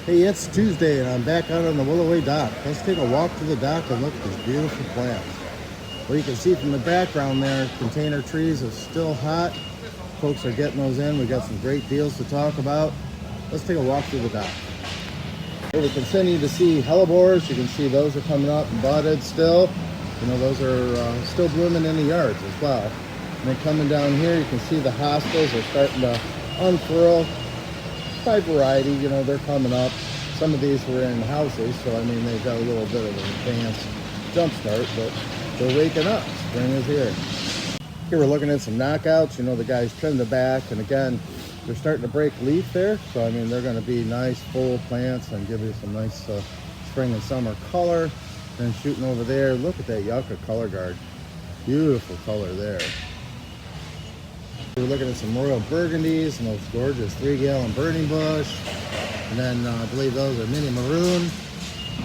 Hey, it's Tuesday and I'm back out on the Willoway dock. Let's take a walk to the dock and look at these beautiful plants. Well, you can see from the background there, container trees are still hot. Folks are getting those in. We got some great deals to talk about. Let's take a walk through the dock. Here we continue to see hellebores. You can see those are coming up and budded still. You know, those are still blooming in the yards as well. And then coming down here, you can see the hostas are starting to unfurl. By variety, you know, they're coming up. Some of these were in houses, so I mean, they've got a little bit of an advanced jump start, but they're waking up. Spring is here. Here we're looking at some knockouts. You know, the guys trimmed the back, and again, they're starting to break leaf there. So, I mean, they're going to be nice, full plants and give you some nice spring and summer color. Then shooting over there, look at that yucca color guard. Beautiful color there. We're looking at some royal burgundies and those gorgeous 3-gallon burning bush. And then I believe those are mini maroon.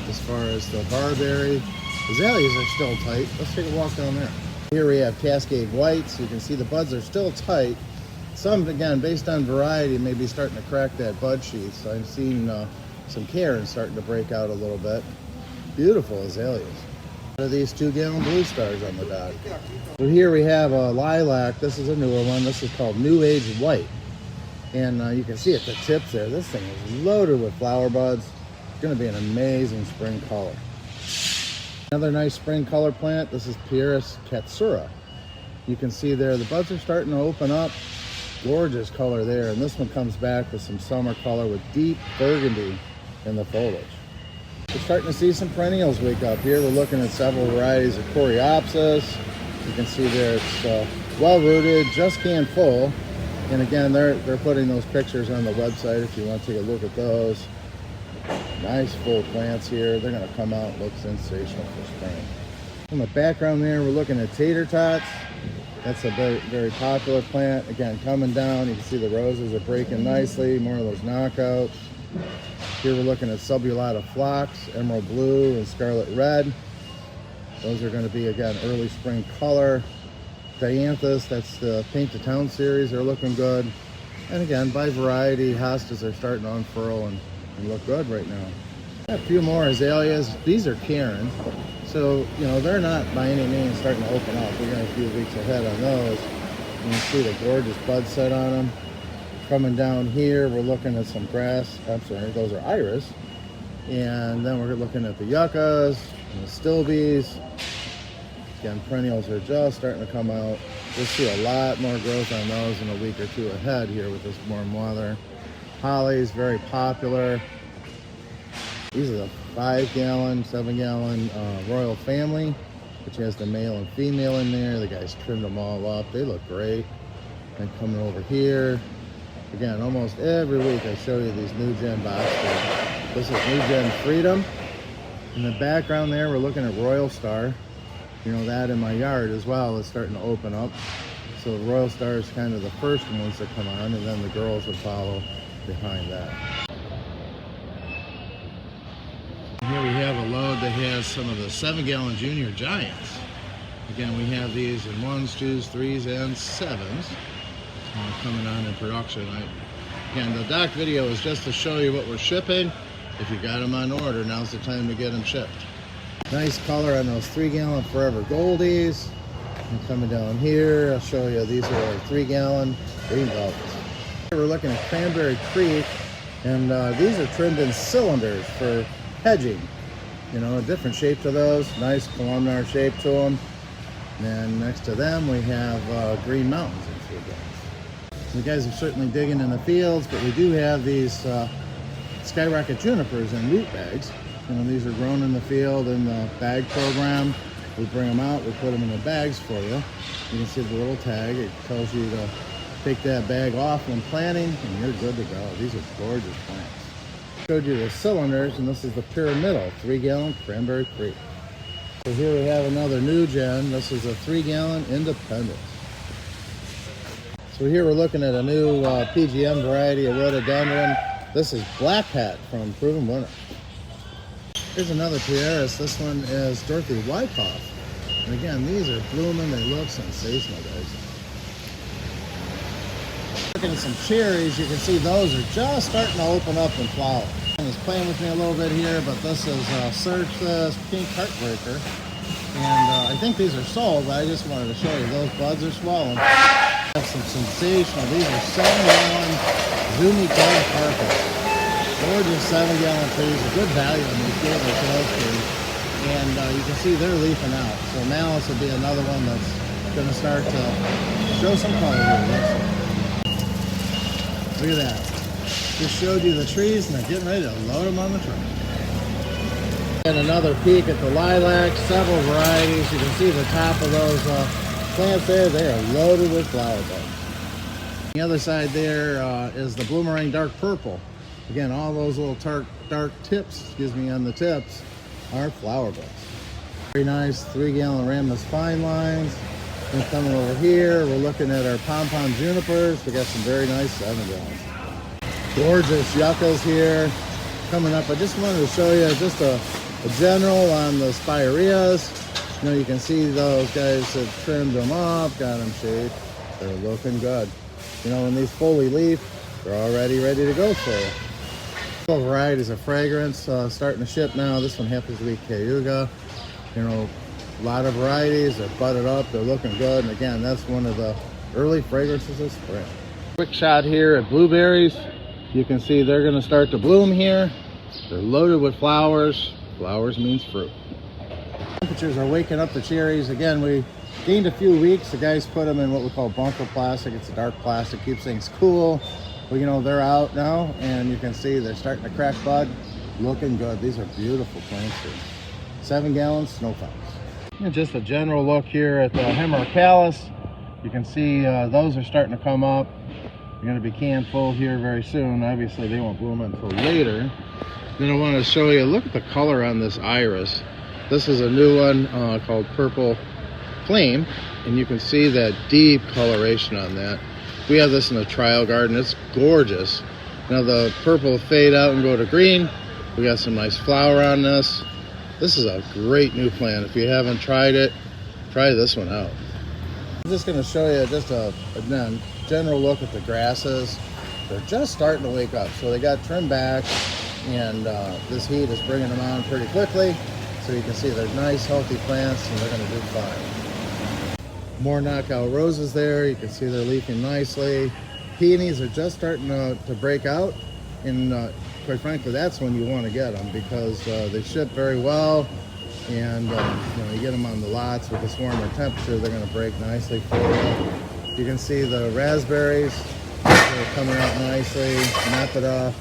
As far as the barberry, azaleas are still tight. Let's take a walk down there. Here we have cascade whites. You can see the buds are still tight. Some, again, based on variety, may be starting to crack that bud sheath. So I've seen some Karens starting to break out a little bit. Beautiful azaleas. Of these 2-gallon blue stars on the dock. So here we have a lilac. This is a newer one. This is called New Age White. And you can see at the tips there, this thing is loaded with flower buds. It's going to be an amazing spring color. Another nice spring color plant. This is Pieris Katsura. You can see there the buds are starting to open up. Gorgeous color there. And this one comes back with some summer color with deep burgundy in the foliage. We're starting to see some perennials wake up here. We're looking at several varieties of Coreopsis. You can see there it's well rooted, just canned full. And again, they're putting those pictures on the website if you want to take a look at those. Nice full plants here. They're going to come out and look sensational for spring. In the background there, we're looking at tater tots. That's a very, very popular plant. Again, coming down, you can see the roses are breaking nicely. More of those knockouts. Here we're looking at subulata phlox, emerald blue, and scarlet red. Those are going to be, again, early spring color. Dianthus, that's the Paint the Town series, they're looking good. And again, by variety, hostas are starting to unfurl and look good right now. A few more azaleas. These are Karen. So, you know, they're not by any means starting to open up. We're going a few weeks ahead on those. You can see the gorgeous bud set on them. Coming down here, we're looking at some grass. I'm sorry, those are iris. And then we're looking at the yuccas and the stilbees. Again, perennials are just starting to come out. We'll see a lot more growth on those in a week or two ahead here with this warm weather. Holly's very popular. These are the 5-gallon, 7-gallon Royal Family, which has the male and female in there. The guys trimmed them all up. They look great. And coming over here, again, almost every week I show you these new gen boxes. This is new gen Freedom. In the background there, we're looking at Royal Star. You know, that in my yard as well is starting to open up. So Royal Star is kind of the first ones that come on, and then the girls would follow behind that. Here we have a load that has some of the 7-gallon Junior Giants. Again, we have these in 1s, 2s, 3s, and 7s. Coming on in production. Again, the dock video is just to show you what we're shipping. If you got them on order, now's the time to get them shipped. Nice color on those 3-gallon Forever Goldies. And coming down here, I'll show you, these are our 3-gallon green velvets. We're looking at Cranberry Creek, and these are trimmed in cylinders for hedging. You know, a different shape to those, nice columnar shape to them. And then next to them, we have Green Mountains in 3 gallons. The guys are certainly digging in the fields, but we do have these Skyrocket junipers in root bags. You know, these are grown in the field in the bag program. We bring them out, we put them in the bags for you. You can see the little tag. It tells you to take that bag off when planting, and you're good to go. These are gorgeous plants. I showed you the cylinders, and this is the pyramidal 3-gallon Cranberry Creek. So here we have another new gen. This is a 3-gallon Independence. So here we're looking at a new PGM variety of rhododendron. This is Black Hat from Proven Winner. Here's another Pieris. This one is Dorothy Wyckoff. And again, these are blooming. They look sensational, guys. Looking at some cherries, you can see those are just starting to open up and flower. He's playing with me a little bit here, but this is Search This Pink Heartbreaker. And I think these are sold, but I just wanted to show you. Those buds are swollen. Have some sensational. These are 7-gallon zoomy color carpets. Gorgeous 7-gallon trees. A good value on these gateway sales trees. And you can see they're leafing out. So Malice will be another one that's going to start to show some color here. Look at that. Just showed you the trees and they're getting ready to load them on the truck. And another peek at the lilacs, several varieties. You can see the top of those plants there. They are loaded with flower buds. The other side there is the Bloomerang Dark Purple. Again, all those little dark tips, on the tips are flower buds. Very nice 3-gallon Rambus Fine Lines. And coming over here, we're looking at our Pom-Pom Junipers. We got some very nice 7-gallons. Gorgeous yuccas here coming up. I just wanted to show you just a general on the spireas. You know, you can see those guys have trimmed them off, got them shaped. They're looking good. You know, when these fully leaf, they're already ready to go for you. All varieties of fragrance starting to ship now. This one happens to be Cayuga. You know, a lot of varieties. They're budded up. They're looking good. And again, that's one of the early fragrances of spring. Quick shot here at blueberries. You can see they're going to start to bloom here. They're loaded with flowers. Flowers means fruit. Temperatures are waking up the cherries. Again, we gained a few weeks. The guys put them in what we call bunker plastic. It's a dark plastic, keeps things cool. Well, you know, they're out now, and you can see they're starting to crack bud. Looking good. These are beautiful plants here. 7 gallons, snow fox. And just a general look here at the Hemerocallis. You can see those are starting to come up. They're going to be canned full here very soon. Obviously, they won't bloom until later. Then I want to show you, look at the color on this iris. This is a new one called Purple Flame, and you can see that deep coloration on that. We have this in the trial garden. It's gorgeous. Now the purple will fade out and go to green. We got some nice flower on this. This is a great new plant. If you haven't tried it, try this one out. I'm just going to show you just a general look at the grasses. They're just starting to wake up. So they got trimmed back, and this heat is bringing them on pretty quickly. So you can see they're nice, healthy plants, and they're going to do fine. More knockout roses there. You can see they're leafing nicely. Peonies are just starting to break out, and quite frankly, that's when you want to get them because they ship very well, and you know, you get them on the lots with this warmer temperature, they're going to break nicely for you. You can see the raspberries are coming out nicely, nap it off.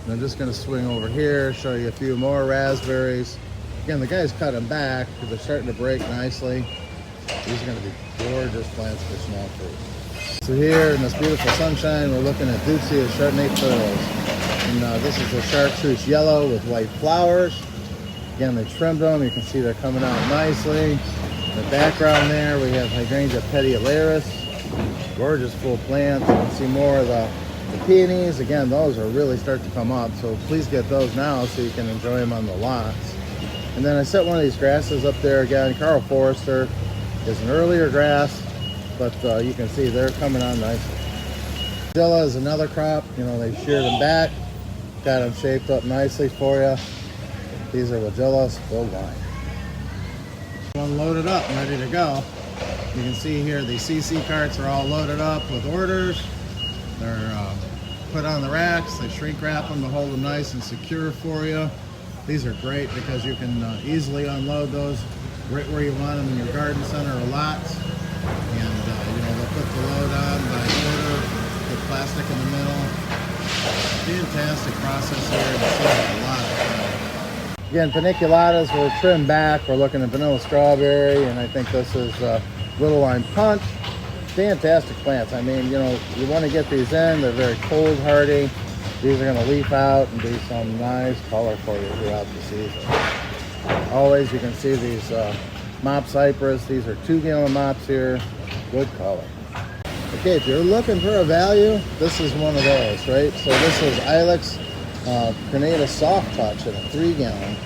And I'm just going to swing over here, show you a few more raspberries. Again, the guys cut them back because they're starting to break nicely. These are going to be gorgeous plants for small fruit. So here in this beautiful sunshine, we're looking at Deutzia Chardonnay pearls. And this is the chartreuse yellow with white flowers. Again, they trimmed them. You can see they're coming out nicely. In the background there, we have Hydrangea petiolaris. Gorgeous full plants. You can see more of the peonies. Again, those are really starting to come up. So please get those now so you can enjoy them on the lots. And then I set one of these grasses up there again. Carl Forrester is an earlier grass, but you can see they're coming on nicely. Zilla is another crop. You know, they sheared them back, got them shaped up nicely for you. These are Wagillas, full line. One loaded up and ready to go. You can see here the CC carts are all loaded up with orders. They're put on the racks. They shrink wrap them to hold them nice and secure for you. These are great because you can easily unload those right where you want them in your garden center or lots. And you know, they'll put the load on by order, put plastic in the middle. Fantastic process here, and it saves a lot of time. Again, paniculatas were trimmed back. We're looking at vanilla strawberry, and I think this is little lime punch. Fantastic plants. I mean, you know, you want to get these in. They're very cold hardy. These are going to leaf out and be some nice color for you throughout the season. Always, you can see these mop cypress. These are 2-gallon mops here. Good color. Okay, if you're looking for a value, this is one of those, right? So this is Ilex Grenada Soft Touch in a 3-gallon.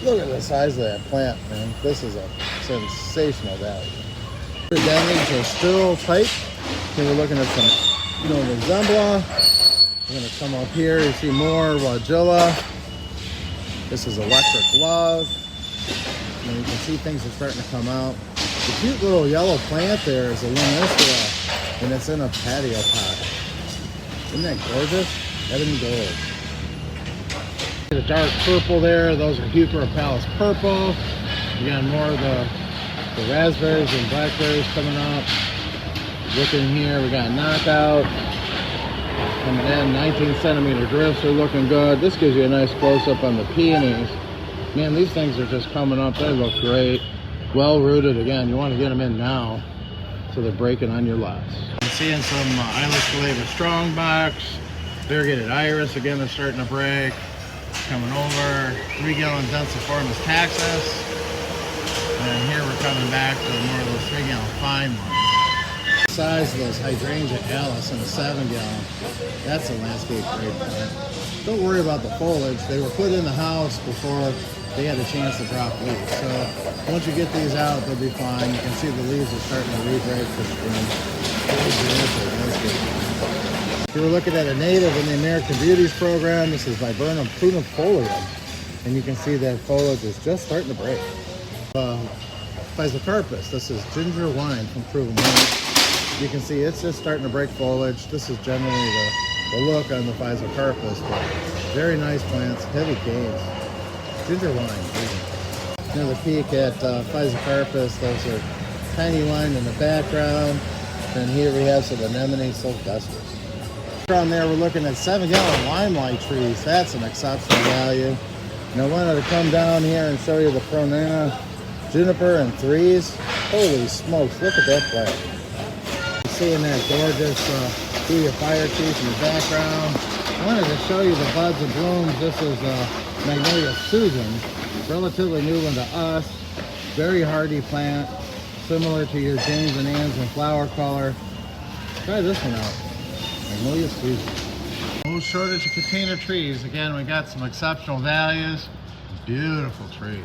Look at the size of that plant, man. This is a sensational value. The dentage are still tight. Okay, we're looking at some, you know, the Zembla. We're gonna come up here, you see more Wagilla. This is electric love. And you can see things are starting to come out. The cute little yellow plant there is a Linacea, and it's in a patio pot. Isn't that gorgeous? Ebony gold. The dark purple there, those are Huperopalus purple. You got more of the raspberries and blackberries coming up. Looking here, we got knockout. Coming in, 19 centimeter drifts are looking good. This gives you a nice close up on the peonies. Man, these things are just coming up. They look great. Well rooted. Again, you want to get them in now so they're breaking on your lots. I'm seeing some Eyeless Believer Strongbox. Variegated Iris, again, they're starting to break. Coming over. 3 gallon Densiformis Taxus. And here we're coming back to more of those 3 gallon fine ones. The size of those Hydrangea Alice in a 7 gallon. That's a landscape grade plant. Don't worry about the foliage. They were put in the house before they had a chance to drop leaves. So once you get these out, they'll be fine. You can see the leaves are starting to re-break for spring. If you were looking at a native in the American Beauties program, this is Viburnum prunifolium. And you can see that foliage is just starting to break. Physocarpus, this is ginger wine from Proven Winners. You can see it's just starting to break foliage. This is generally the look on the Physocarpus, but very nice plants, heavy canes. Ginger wine. Another peek at Physocarpus. Those are tiny line in the background. And here we have some anemone sylvestris. Around there we're looking at 7 gallon limelight trees. That's an exceptional value. And I wanted to come down here and show you the Pronana juniper in 3s. Holy smokes, look at that plant. Seeing that gorgeous Thuya fire chief in the background. I wanted to show you the buds and blooms. This is Magnolia Susan, relatively new one to us. Very hardy plant, similar to your James and Ann's in flower color. Try this one out, Magnolia Susan. No shortage of container trees. Again, we got some exceptional values. Beautiful trees.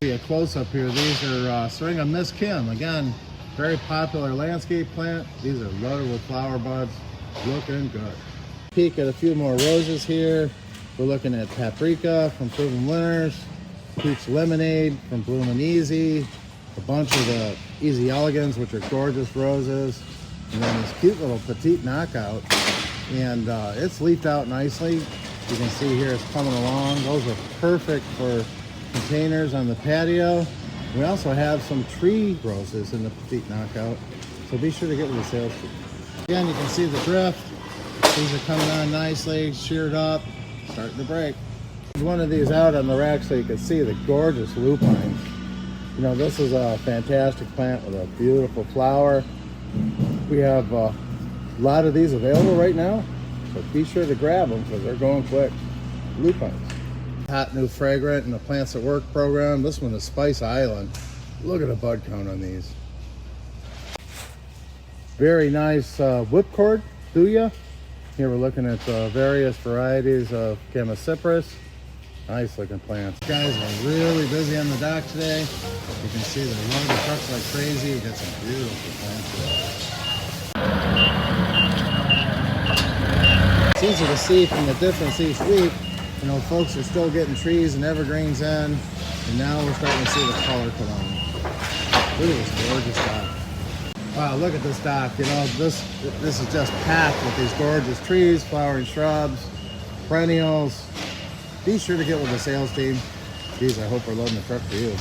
See a close up here. These are Syringa Miss Kim. Again, very popular landscape plant. These are loaded with flower buds. Looking good. Peek at a few more roses here. We're looking at Paprika from Proven Winners. Peach Lemonade from Bloomin' Easy. A bunch of the Easy Elegans, which are gorgeous roses. And then this cute little Petite Knockout. And it's leafed out nicely. You can see here it's coming along. Those are perfect for containers on the patio. We also have some tree roses in the Petite Knockout, so be sure to get with the sales team. Again, you can see the drift. These are coming on nicely, sheared up, starting to break. One of these out on the rack so you can see the gorgeous lupines. You know, this is a fantastic plant with a beautiful flower. We have a lot of these available right now, so be sure to grab them because they're going quick. Lupines. Hot new fragrant in the Plants at Work program. This one is Spice Island. Look at the bud count on these. Very nice whipcord Thuya. Here we're looking at various varieties of Chamaecyparis. Nice looking plants. Guys are really busy on the dock today. You can see they're loading the trucks like crazy. We got some beautiful plants today. It's easy to see from the difference each week. You know, folks are still getting trees and evergreens in, and now we're starting to see the color come on. Look at this gorgeous dock. Wow, look at this dock. You know, this is just packed with these gorgeous trees, flowering shrubs, perennials. Be sure to get with the sales team. Geez, I hope we're loading the truck for you.